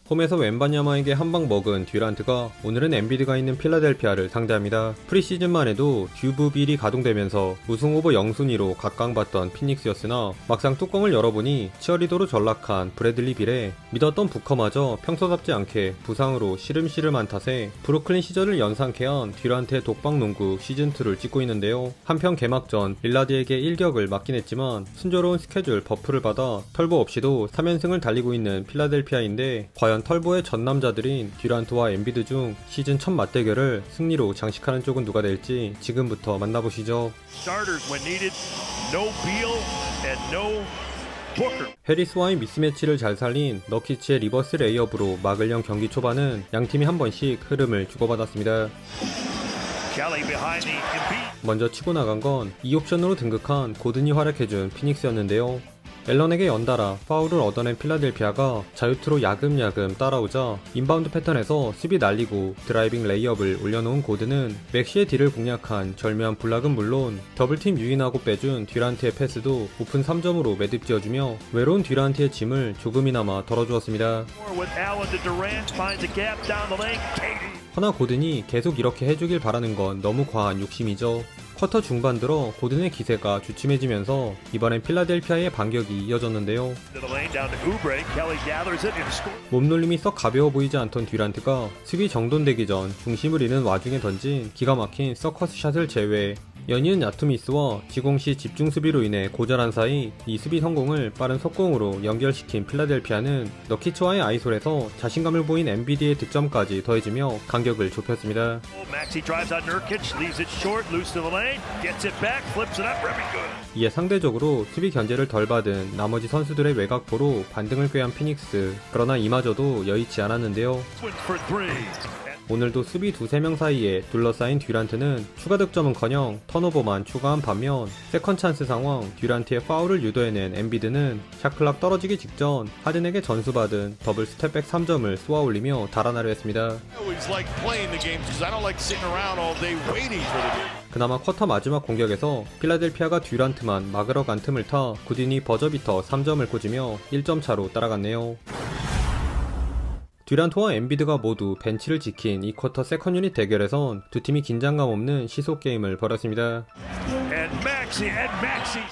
홈에서 웬바냐마에게 한방 먹은 듀란트가 오늘은 엔비드가 있는 필라델피아를 상대합니다. 프리시즌만 해도 듀브빌이 가동되면서 우승 후보 0순위로 각광받던 피닉스였으나 막상 뚜껑을 열어보니 치어리더로 전락한 브래들리 빌에 믿었던 부커마저 평소답지 않게 부상으로 시름시름한 탓에 브루클린 시절을 연상케 한 듀란트의 독박농구 시즌2를 찍고 있는데요. 한편 개막전 릴라드에게 1격을 맞긴 했지만 순조로운 스케줄 버프를 받아 털보 없이도 3연승을 달리고 있는 필라델피아인데 과연 털보의 전남자들인 듀란트와 엔비드 중 시즌 첫 맞대결을 승리로 장식하는 쪽은 누가 될지 지금부터 만나보시죠. 해리스와의 미스매치를 잘 살린 너키츠의 리버스 레이업으로 막을 연 경기 초반은 양팀이 한 번씩 흐름을 주고받았습니다. 먼저 치고 나간 건 2옵션으로 등극한 고든이 활약해준 피닉스였는데요. 앨런에게 연달아 파울을 얻어낸 필라델피아가 자유투로 야금야금 따라오자 인바운드 패턴에서 수비 날리고 드라이빙 레이업을 올려놓은 고든은 맥시의 딜을 공략한 절묘한 블락은 물론 더블팀 유인하고 빼준 듀란트의 패스도 오픈 3점으로 매듭 지어주며 외로운 듀란트의 짐을 조금이나마 덜어주었습니다. 허나 고든이 계속 이렇게 해주길 바라는 건 너무 과한 욕심이죠. 쿼터 중반 들어 고든의 기세가 주춤해지면서 이번엔 필라델피아의 반격이 이어졌는데요. 몸놀림이 썩 가벼워 보이지 않던 듀란트가 수비 정돈되기 전 중심을 잃은 와중에 던진 기가 막힌 서커스 샷을 제외 연이은 야투미스와 지공시 집중 수비로 인해 고전한 사이 이 수비 성공을 빠른 속공으로 연결시킨 필라델피아는 너키츠와의 아이솔에서 자신감을 보인 엔비디의 득점까지 더해지며 간격을 좁혔습니다. 이에 상대적으로 수비 견제를 덜 받은 나머지 선수들의 외곽포로 반등을 꾀한 피닉스. 그러나 이마저도 여의치 않았는데요. 오늘도 수비 두세 명 사이에 둘러싸인 듀란트는 추가 득점은커녕 턴오버만 추가한 반면 세컨 찬스 상황 듀란트의 파울을 유도해낸 엔비드는 샷클락 떨어지기 직전 하든에게 전수받은 더블 스텝백 3점을 쏘아올리며 달아나려 했습니다. 그나마 쿼터 마지막 공격에서 필라델피아가 듀란트만 막으러 간 틈을 타 구딘이 버저비터 3점을 꽂으며 1점 차로 따라갔네요. 듀란트와 엔비드가 모두 벤치를 지킨 이 쿼터 세컨 유닛 대결에선 두 팀이 긴장감 없는 시속 게임을 벌였습니다.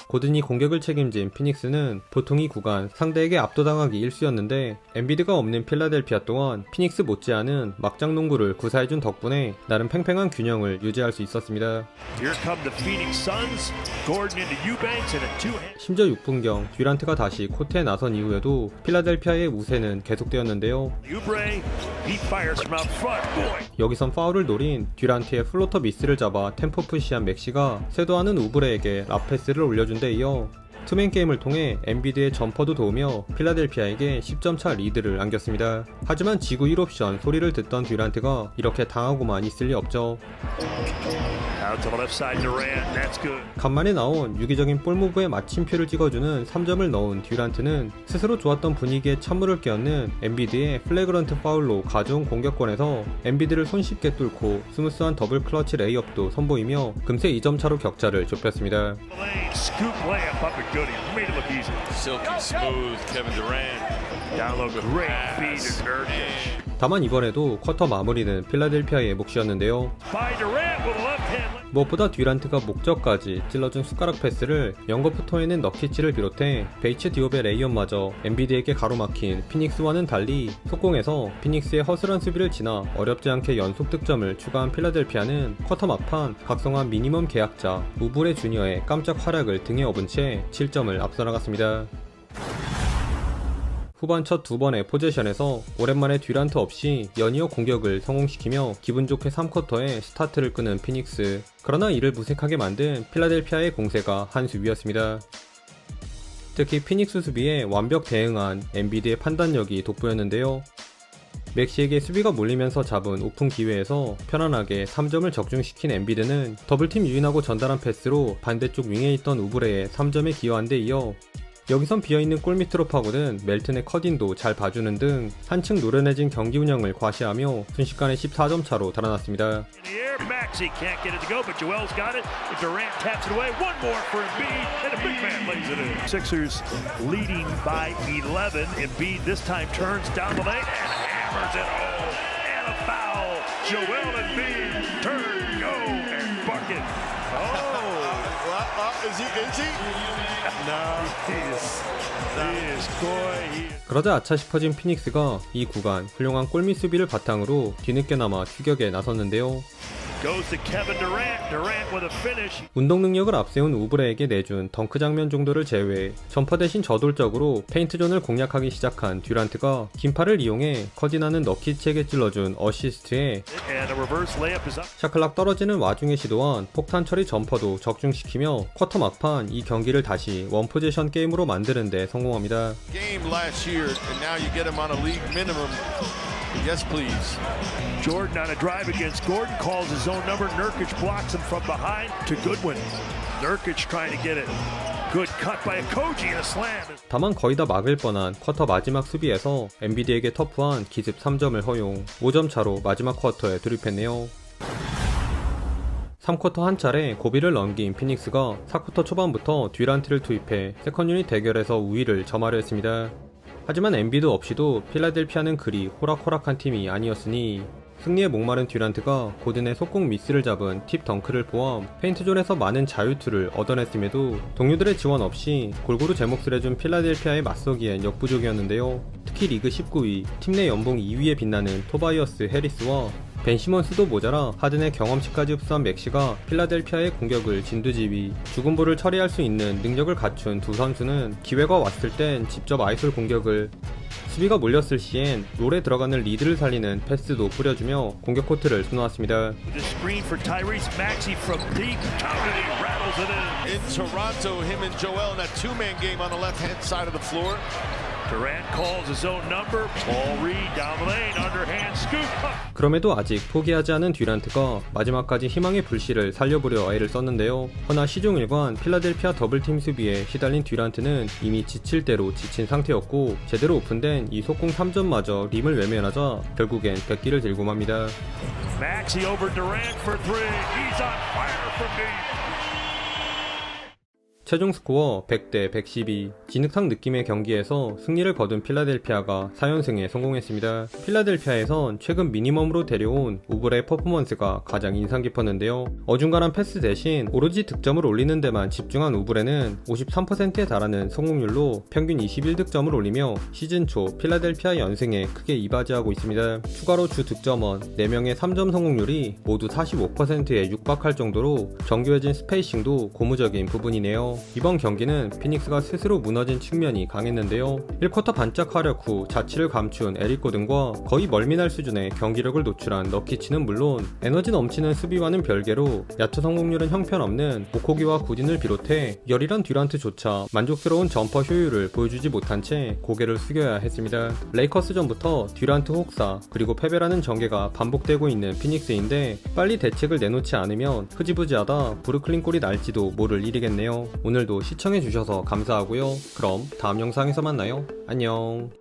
고든이 공격을 책임진 피닉스는 보통 이 구간 상대에게 압도당하기 일쑤였는데 엔비드가 없는 필라델피아 또한 피닉스 못지않은 막장 농구를 구사해준 덕분에 나름 팽팽한 균형을 유지할 수 있었습니다. 심지어 6분경 듀란트가 다시 코트에 나선 이후에도 필라델피아의 우세는 계속되었는데요. 여기선 파울을 노린 듀란트의 플로터 미스를 잡아 템포 푸시한 맥시가 쇄도하는 우브레에게 라패스를 올려준 데 이어 투맨 게임을 통해 엔비드의 점퍼도 도우며 필라델피아에게 10점차 리드를 안겼습니다. 하지만 지구 1옵션 소리를 듣던 듀란트가 이렇게 당하고만 있을 리 없죠. 간만에 나온 유기적인 볼무브에 마침표를 찍어주는 3점을 넣은 듀란트는 스스로 좋았던 분위기에 찬물을 끼얹는 엔비드의 플래그런트 파울로 가져온 공격권에서 엔비드를 손쉽게 뚫고 스무스한 더블 클러치 레이업도 선보이며 금세 2점 차로 격차를 좁혔습니다. 다만 이번에도 쿼터 마무리는 필라델피아의 몫이었는데요. 무엇보다 듀란트가 목적까지 찔러준 숟가락 패스를 연거푸 해낸 너키치를 비롯해 베이츠 디옵의 레이업마저 엔비드에게 가로막힌 피닉스와는 달리 속공에서 피닉스의 허술한 수비를 지나 어렵지 않게 연속 득점을 추가한 필라델피아는 쿼터 막판 각성한 미니멈 계약자 우브레 주니어의 깜짝 활약을 등에 업은 채 7점을 앞서 나갔습니다. 후반 첫 두 번의 포제션에서 오랜만에 듀란트 없이 연이어 공격을 성공시키며 기분 좋게 3쿼터에 스타트를 끄는 피닉스. 그러나 이를 무색하게 만든 필라델피아의 공세가 한 수 위였습니다. 특히 피닉스 수비에 완벽 대응한 엔비드의 판단력이 돋보였는데요. 맥시에게 수비가 몰리면서 잡은 오픈 기회에서 편안하게 3점을 적중시킨 엔비드는 더블팀 유인하고 전달한 패스로 반대쪽 윙에 있던 우브레의 3점에 기여한 데 이어 여기선 비어있는 골밑으로 파고든 멜튼의 컷인도 잘 봐주는 등 한층 노련해진 경기 운영을 과시하며 순식간에 14점 차로 달아났습니다. Sixers leading by 11. Embiid this time turns down the lane. hammers it home, and a foul. Joel Embiid, turn, go, and bucket. Is he? No, he is coy. 그러자 아차 싶어진 피닉스가 이 구간 훌륭한 골밑 수비를 바탕으로 뒤늦게나마 추격에 나섰는데요. Goes to Kevin Durant. Durant with a finish. 운동 능력을 앞세운 우브레에게 내준 덩크 장면 정도를 제외 점퍼 대신 저돌적으로 페인트존을 공략하기 시작한 듀란트가 긴 팔을 이용해 커진하는 너키치에게 찔러준 어시스트에 And a reverse layup is up. 샤클락 떨어지는 와중에 시도한 폭탄 처리 점퍼도 적중시키며 쿼터 막판 이 경기를 다시 원포지션 게임으로 만드는 데 성공합니다. Game last year, and now you get him on a league minimum. Yes, please. Jordan on a drive against Gordon calls his own number. Nurkic blocks him from behind to Goodwin. Nurkic trying to get it. Good cut by Koji and a slam. 다만 거의 다 막을 뻔한 쿼터 마지막 수비에서 엔비디에게 터프한 기습 3점을 허용 5점 차로 마지막 쿼터에 돌입했네요. 3쿼터 한 차례 고비를 넘긴 피닉스가 4쿼터 초반부터 듀란트를 투입해 세컨 유닛 대결에서 우위를 점하려 했습니다. 하지만 엔비드 없이도 필라델피아는 그리 호락호락한 팀이 아니었으니 승리에 목마른 듀란트가 고든의 속공 미스를 잡은 팁 덩크를 포함 페인트존에서 많은 자유투를 얻어냈음에도 동료들의 지원 없이 골고루 제 몫을 해준 필라델피아에 맞서기엔 역부족이었는데요. 특히 리그 19위, 팀 내 연봉 2위에 빛나는 토바이어스 해리스와 벤 시몬스도 모자라 하든의 경험치까지 흡수한 맥시가 필라델피아의 공격을 진두지휘, 죽은 볼을 처리할 수 있는 능력을 갖춘 두 선수는 기회가 왔을 땐 직접 아이솔 공격을, 수비가 몰렸을 시엔 롤에 들어가는 리드를 살리는 패스도 뿌려주며 공격 코트를 수놓았습니다. The screen for Tyrese Maxey from deep. Counted, he rattles it in. In Toronto, him and Joel in that two-man game on the left-hand side of the floor. Durant calls his own number. Paul Reed down the lane, underhand scoop. 그럼에도 아직 포기하지 않은 듀란트가 마지막까지 희망의 불씨를 살려보려 애를 썼는데요. 허나 시종일관 필라델피아 더블팀 수비에 시달린 듀란트는 이미 지칠 대로 지친 상태였고 제대로 오픈된 이 속공 3점마저 림을 외면하자 결국엔 백기를 들고 맙니다. Maxey over Durant for three. He's on fire from deep. 최종 스코어 100대 112, 진흙탕 느낌의 경기에서 승리를 거둔 필라델피아가 4연승에 성공했습니다. 필라델피아에선 최근 미니멈으로 데려온 우브레의 퍼포먼스가 가장 인상 깊었는데요. 어중간한 패스 대신 오로지 득점을 올리는 데만 집중한 우브레는 53%에 달하는 성공률로 평균 21득점을 올리며 시즌 초 필라델피아 연승에 크게 이바지하고 있습니다. 추가로 주 득점원 4명의 3점 성공률이 모두 45%에 육박할 정도로 정교해진 스페이싱도 고무적인 부분이네요. 이번 경기는 피닉스가 스스로 무너진 측면이 강했는데요. 1쿼터 반짝 활약 후 자취를 감춘 에릭 고든과 거의 멀미날 수준의 경기력을 노출한 너키치는 물론 에너지 넘치는 수비와는 별개로 야투 성공률은 형편없는 오코기와 구딘을 비롯해 열일한 듀란트조차 만족스러운 점퍼 효율을 보여주지 못한 채 고개를 숙여야 했습니다. 레이커스전부터 듀란트 혹사 그리고 패배라는 전개가 반복되고 있는 피닉스인데 빨리 대책을 내놓지 않으면 흐지부지하다 브루클린 꼴이 날지도 모를 일이겠네요. 오늘도 시청해주셔서 감사하고요. 그럼 다음 영상에서 만나요. 안녕.